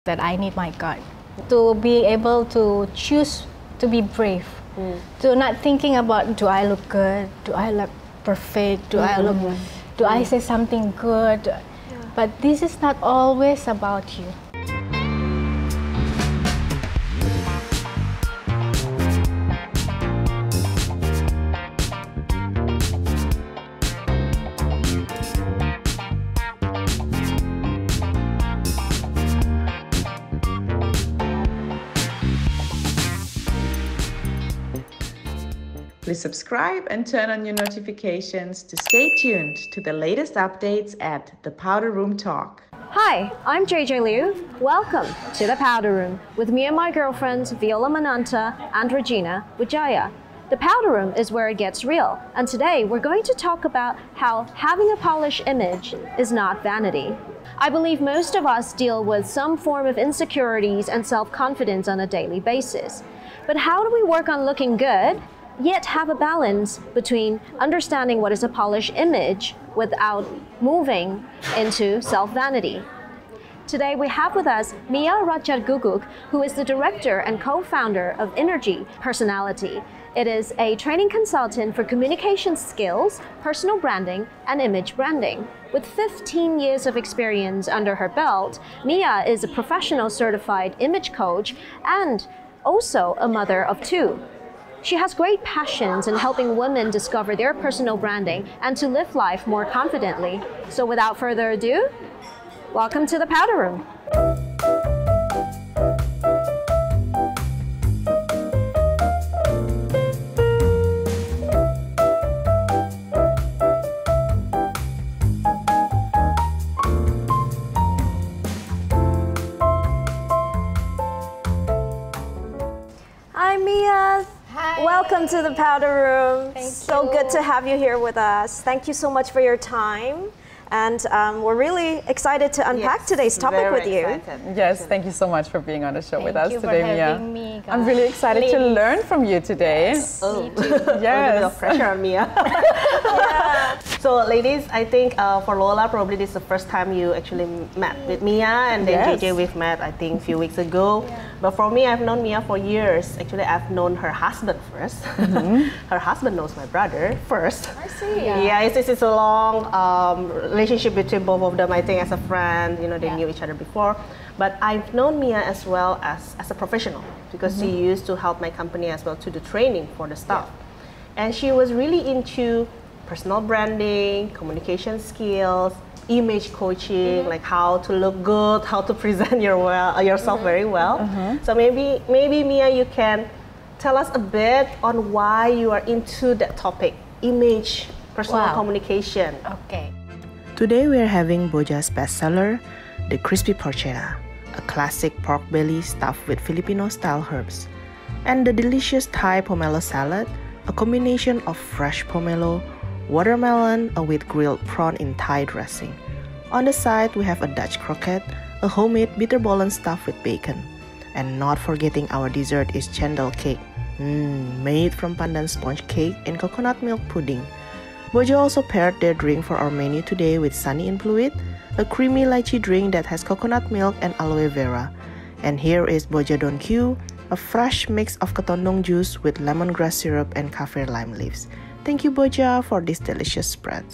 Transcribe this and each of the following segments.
that I need my gut to be able to choose to be brave, to not thinking about do I look good, do I look perfect, do I look, do I say something good, but this is not always about you. Please subscribe and turn on your notifications to stay tuned to the latest updates at The Powder Room Talk. Hi, I'm JJ Liu. Welcome to The Powder Room with me and my girlfriends Viola Mananta and Regina Wijaya. The Powder Room is where it gets real, and today we're going to talk about how having a polished image is not vanity. I believe most of us deal with some form of insecurities and self-confidence on a daily basis. But how do we work on looking good, yet have a balance between understanding what is a polished image without moving into self-vanity? Today we have with us Mia Radjagukguk, who is the director and co-founder of Innergy Personality. It is a training consultant for communication skills, personal branding, and image branding. With 15 years of experience under her belt, Mia is a professional certified image coach and also a mother of two. She has great passions in helping women discover their personal branding and to live life more confidently. So without further ado, welcome to the Powder Room. Hi, Mia. Hi. Welcome to the Powder Room. Thank so you. good to have you here with us. Thank you so much for your time. And we're really excited to unpack today's topic with you. Excited. Yes, thank you so much for being on the show with us Thank you today, for Mia. having me, guys. I'm really excited to learn from you today. Yes, me too. A little bit Yes. of pressure on me. So ladies, I think for Lola, probably this is the first time you actually met with Mia, and then Yes. JJ we've met I think a few weeks ago. But for me, I've known Mia for years. Actually, I've known her husband first. Her husband knows my brother first. I see. Yeah, it's a long relationship between both of them. I think as a friend, you know, they knew each other before. But I've known Mia as well as a professional because she used to help my company as well to do training for the staff. And she was really into personal branding, communication skills, image coaching, like how to look good, how to present yourself very well. So maybe Mia, you can tell us a bit on why you are into that topic, image, personal communication. Okay. Today we are having Boja's bestseller, the crispy porchetta, a classic pork belly stuffed with Filipino-style herbs, and the delicious Thai pomelo salad, a combination of fresh pomelo, watermelon, with grilled prawn in Thai dressing. On the side, we have a Dutch croquette, a homemade bitterballen stuffed with bacon. And not forgetting our dessert is chendol cake, made from pandan sponge cake and coconut milk pudding. Boja also paired their drink for our menu today with Sunny in Fluid, a creamy lychee drink that has coconut milk and aloe vera. And here is Boja Don Q, a fresh mix of ketondong juice with lemongrass syrup and kaffir lime leaves. Thank you, Boja, for this delicious spread.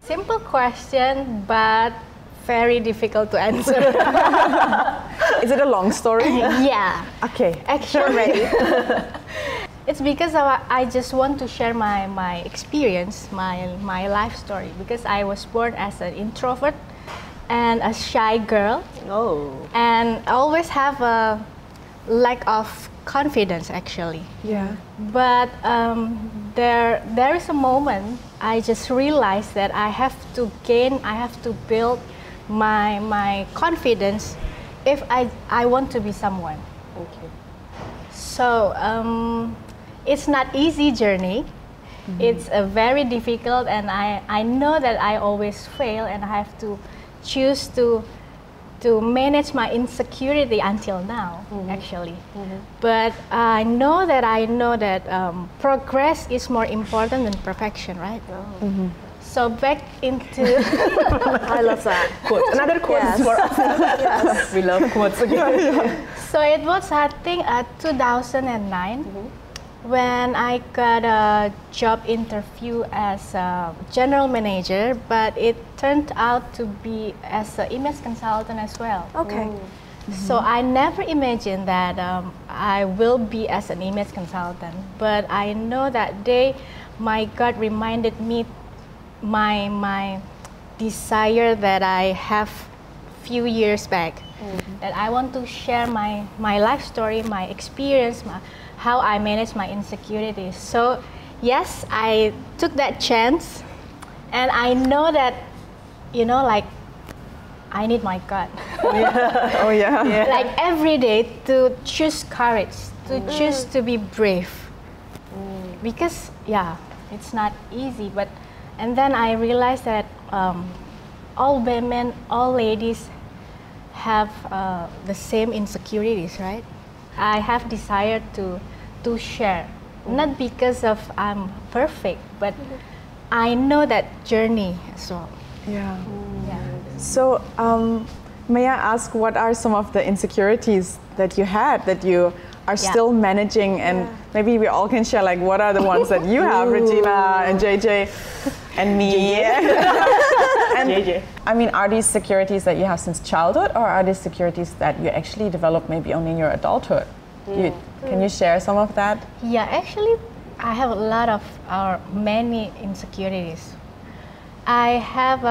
Simple question, but very difficult to answer. Is it a long story? Yeah. Okay. Actually, it's because I just want to share my experience, my life story. Because I was born as an introvert and a shy girl. Oh. And I always have a lack of confidence, actually. Yeah. But there is a moment I just realized that I have to build my confidence if I want to be someone. Okay. So it's not easy journey. It's a very difficult, and I know that I always fail, and I have to choose to manage my insecurity until now, actually. But I know that progress is more important than perfection, right? So back into I love that. Quotes. Another quote Yes. for us. Yes. We love quotes again. so it was I think 2009 when I got a job interview as a general manager, but it turned out to be as an image consultant as well. Okay. So I never imagined that I will be as an image consultant, but I know that day my gut reminded me my desire that I have few years back, that I want to share my life story, my experience, how I manage my insecurities. So yes, I took that chance, and I know that, you know, like, I need my gut. Oh yeah. Like every day to choose courage, to choose to be brave. Because yeah, it's not easy. But and then I realized that all women, all ladies have the same insecurities, right? I have desire to share, not because of I'm perfect, but I know that journey as well. Yeah. Yeah. So, may I ask, what are some of the insecurities that you had that you are still managing? And maybe we all can share, like, what are the ones that you have, Regina and JJ and me? And JJ. I mean, are these securities that you have since childhood, or are these securities that you actually develop maybe only in your adulthood? Can you share some of that? Yeah, actually, I have a lot of many insecurities. I have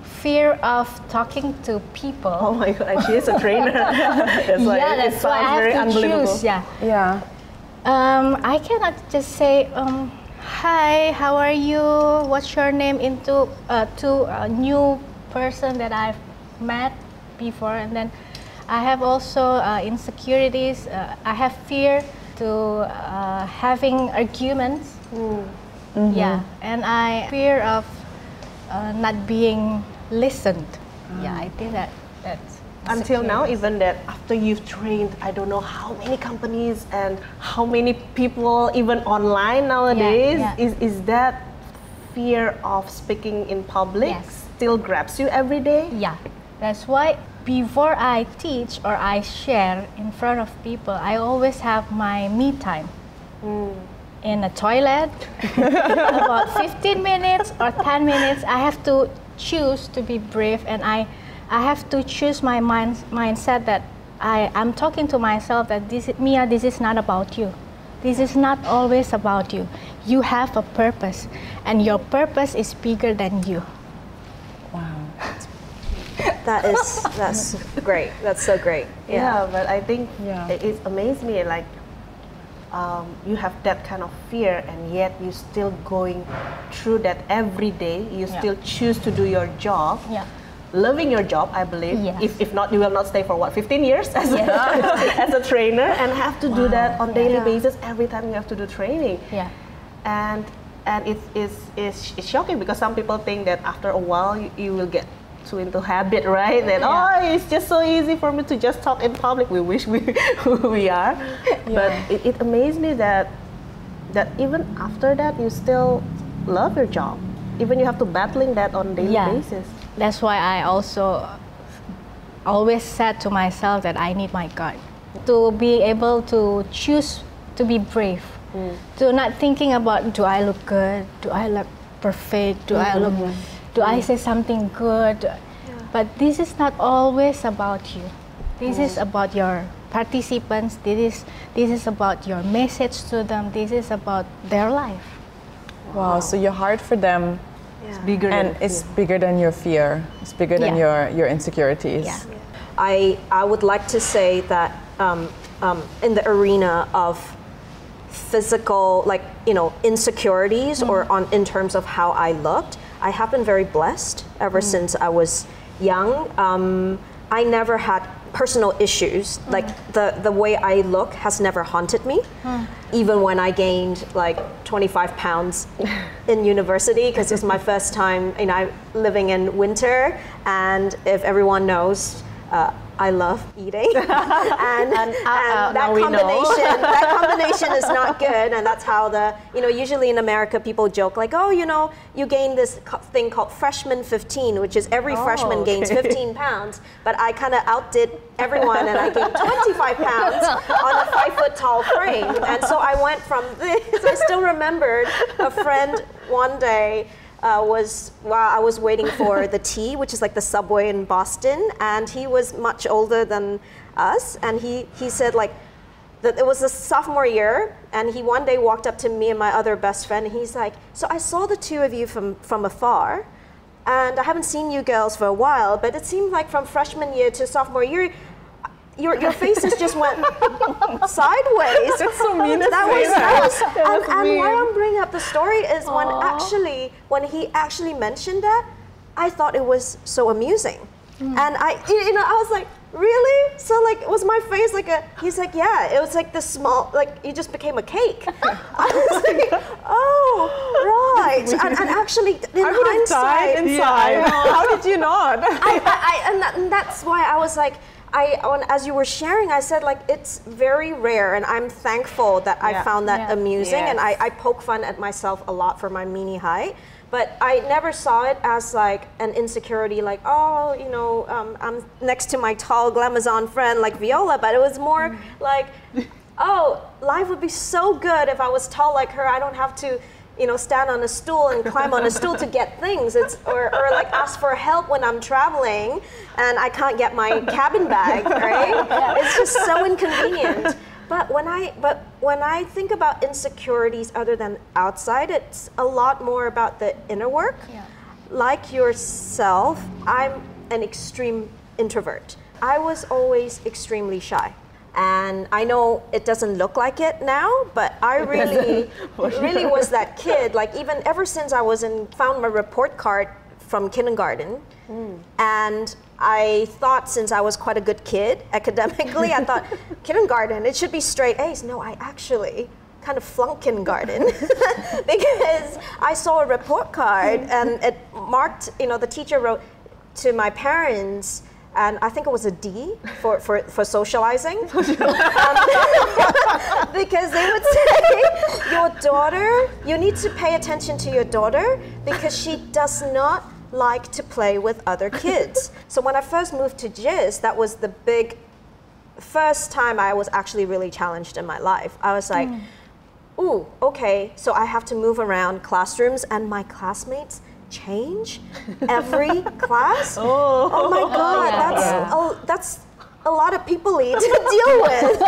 fear of talking to people. Oh my God, and she is a trainer. That's why Yeah, it that's why sounds I very have to unbelievable. choose. Yeah. Yeah. I cannot just say, hi, how are you? What's your name? To a new person that I've met before, and then I have also insecurities. I have fear to having arguments. Yeah, and I fear of not being listened. Yeah, I think that's Until now, insecurities. even that after you've trained, I don't know how many companies and how many people, even online nowadays, yeah. is that fear of speaking in public Yes. still grabs you every day? Yeah, that's why before I teach or I share in front of people, I always have my me time. In a toilet, about 15 minutes or 10 minutes, I have to choose to be brave, and I have to choose my mindset that I'm talking to myself that Mia, this is not about you. This is not always about you. You have a purpose, and your purpose is bigger than you. That's great. That's so great. Yeah, but I think Yeah. it amazed me, like, you have that kind of fear, and yet you still going through that every day. You still choose to do your job. Yeah. Loving your job, I believe. Yes. If not, you will not stay for what, 15 years as, as a trainer, and have to do that on daily basis. Every time you have to do training. Yeah. And it's shocking, because some people think that after a while you will get into habit, right? That it's just so easy for me to just talk in public. We wish we are, but it amazed me that even after that you still love your job, even you have to battling that on a daily basis. That's why I also always said to myself that I need my gut to be able to choose to be brave, to not thinking about, do I look good, do I look perfect, do I look, do I say something good? But this is not always about you. This is about your participants. This is about your message to them. This is about their life. Wow. So your heart for them, It's bigger and than it's bigger than your fear. It's bigger than your insecurities. Yeah. I would like to say that in the arena of physical, like, insecurities, or in terms of how I looked, I have been very blessed ever since I was young. I never had personal issues. Like the way I look has never haunted me. Even when I gained like 25 pounds in university, because it was my first time, living in winter. And if everyone knows, I love eating, and that combination is not good, and that's how usually in America people joke like, oh, you gain this thing called freshman 15, which is every freshman gains 15 pounds, but I kind of outdid everyone, and I gained 25 pounds on a 5-foot tall frame, and so I went from this. I still remembered a friend one day. While I was waiting for the T, which is like the subway in Boston, and he was much older than us, and he said like that it was a sophomore year, and he one day walked up to me and my other best friend, and he's like, so I saw the two of you from afar, and I haven't seen you girls for a while, but it seemed like from freshman year to sophomore year, your faces just went sideways. That's so mean to that say was that. and why I'm bringing up the story is when he actually mentioned that, I thought it was so amusing, and I was like, really? So like, was my face like he's like, yeah, it was like this small, like you just became a cake. I was like, oh, right. And actually, in hindsight, inside. How did you not? And that's why I was like, as you were sharing, I said like, it's very rare, and I'm thankful that I found that amusing, and I poke fun at myself a lot for my mini height. But I never saw it as like an insecurity, like, oh, I'm next to my tall glamazon friend like Viola, but it was more like, oh, life would be so good if I was tall like her. I don't have to, stand on a stool and climb on a stool to get things. Or like ask for help when I'm traveling and I can't get my cabin bag, right? It's just so inconvenient. But when I think about insecurities other than outside, it's a lot more about the inner work. Yeah. Like yourself, I'm an extreme introvert. I was always extremely shy. And I know it doesn't look like it now, but I really was that kid. Like even ever since I found my report card from kindergarten, and I thought since I was quite a good kid academically, I thought kindergarten, it should be straight A's. No, I actually kind of flunked kindergarten because I saw a report card and it marked, the teacher wrote to my parents, and I think it was a D for socializing. Because they would say, your daughter, you need to pay attention to your daughter because she does not like to play with other kids. So when I first moved to JIS, that was the first time I was actually really challenged in my life. I was like, ooh, okay, so I have to move around classrooms and my classmates change every class? Oh my God, that's a lot of people to deal with,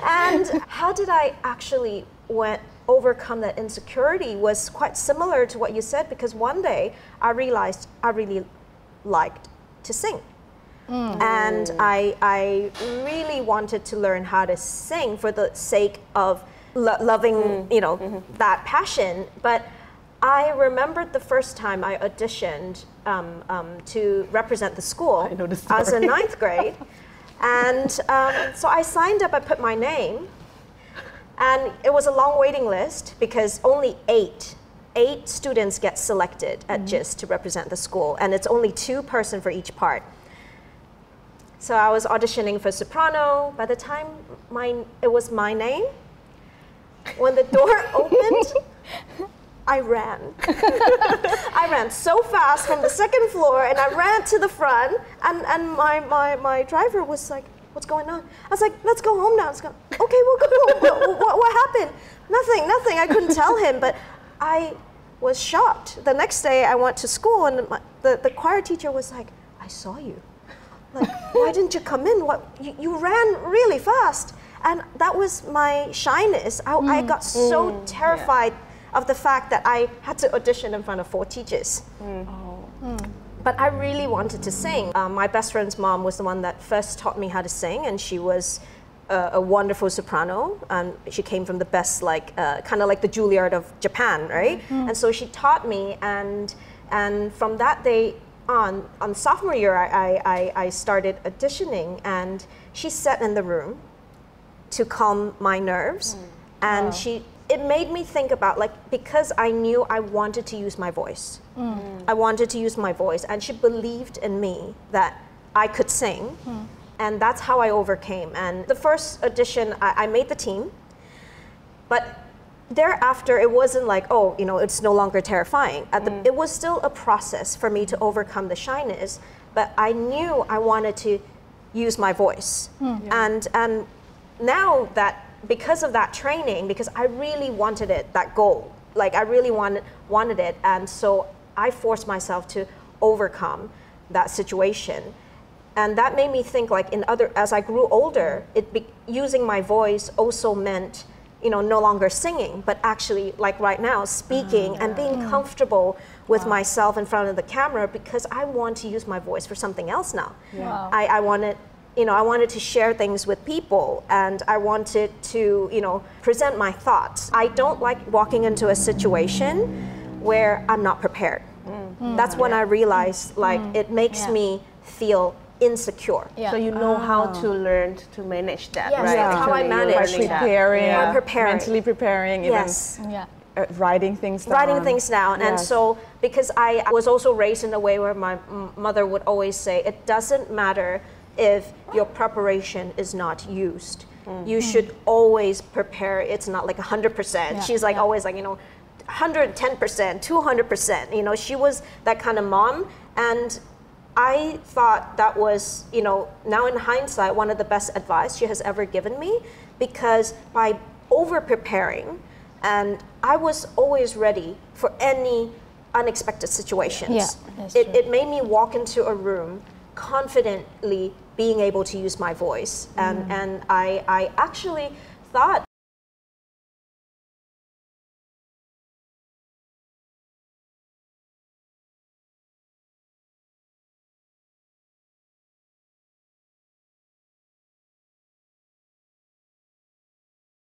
And how did I actually overcome that insecurity was quite similar to what you said, because one day I realized I really liked to sing. And I really wanted to learn how to sing for the sake of loving, that passion. But I remembered the first time I auditioned to represent the school. I was in 9th grade. And so I signed up, I put my name, and it was a long waiting list because only eight students get selected at JIS to represent the school, and it's only 2 person for each part. So I was auditioning for soprano. By the time it was my name, when the door opened, I ran. I ran so fast from the 2nd floor, and I ran to the front, and my driver was like, what's going on? I was like, let's go home now. Let's go. Okay, we'll go home. What happened? Nothing. I couldn't tell him, but I was shocked. The next day I went to school, and the choir teacher was like, I saw you. Like, why didn't you come in? You ran really fast. And that was my shyness. I got so terrified of the fact that I had to audition in front of 4 teachers. But I really wanted to sing. My best friend's mom was the one that first taught me how to sing, and she was a wonderful soprano. She came from the best, kind of like the Juilliard of Japan, right? And so she taught me, and from that day on sophomore year, I started auditioning, and she sat in the room to calm my nerves, and it made me think about, because I knew I wanted to use my voice. I wanted to use my voice, and she believed in me that I could sing. And that's how I overcame. And the first audition, I made the team. But thereafter, it wasn't like, oh, you know, it's no longer terrifying. It was still a process for me to overcome the shyness. But I knew I wanted to use my voice. And now that, because of that training, because I really wanted it, that goal, like I really wanted it. And so I forced myself to overcome that situation. And that made me think, like, as I grew older, using my voice also meant, you know, no longer singing, but actually, like right now, speaking and being comfortable with myself in front of the camera, because I want to use my voice for something else now. I wanted, you know, I wanted to share things with people, and I wanted to, you know, present my thoughts. I don't like walking into a situation where I'm not prepared. That's when I realized, like, it makes me feel insecure. So you know how to learn to manage that, Yes, right? that's how I manage. By preparing, mentally preparing, yes. even writing things down. Writing things down. And so, because I was also raised in a way where my mother would always say, it doesn't matter if your preparation is not used. You should always prepare. It's not like 100%. She's like always like, you know, 110%, 200%. You know, she was that kind of mom. And I thought that was, you know, now in hindsight, one of the best advice she has ever given me, because by over-preparing, and I was always ready for any unexpected situations. It made me walk into a room confidently being able to use my voice. And I actually thought